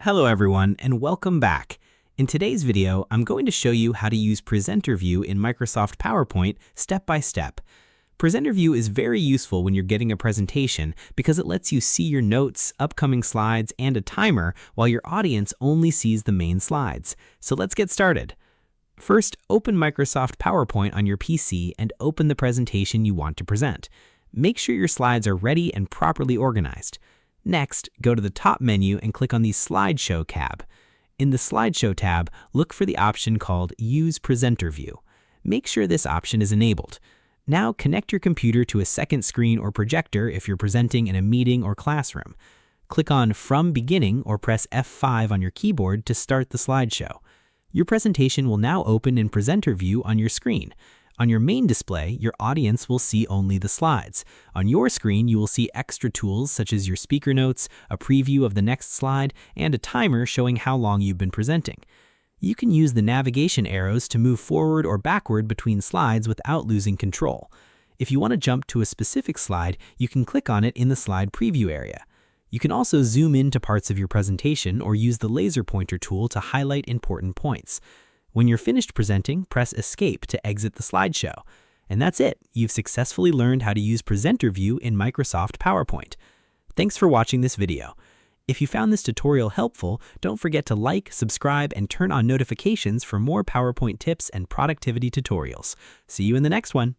Hello everyone and welcome back. In today's video, I'm going to show you how to use Presenter View in Microsoft PowerPoint step by step. Presenter View is very useful when you're getting a presentation because it lets you see your notes, upcoming slides, and a timer while your audience only sees the main slides. So let's get started. First, open Microsoft PowerPoint on your PC and open the presentation you want to present. Make sure your slides are ready and properly organized. Next, go to the top menu and click on the Slideshow tab. In the Slideshow tab, look for the option called Use Presenter View. Make sure this option is enabled. Now connect your computer to a second screen or projector if you're presenting in a meeting or classroom. Click on From Beginning or press F5 on your keyboard to start the slideshow. Your presentation will now open in Presenter View on your screen. On your main display, your audience will see only the slides. On your screen, you will see extra tools such as your speaker notes, a preview of the next slide, and a timer showing how long you've been presenting. You can use the navigation arrows to move forward or backward between slides without losing control. If you want to jump to a specific slide, you can click on it in the slide preview area. You can also zoom into parts of your presentation or use the laser pointer tool to highlight important points. When you're finished presenting, press Escape to exit the slideshow. And that's it. You've successfully learned how to use Presenter View in Microsoft PowerPoint. Thanks for watching this video. If you found this tutorial helpful, don't forget to like, subscribe, and turn on notifications for more PowerPoint tips and productivity tutorials. See you in the next one.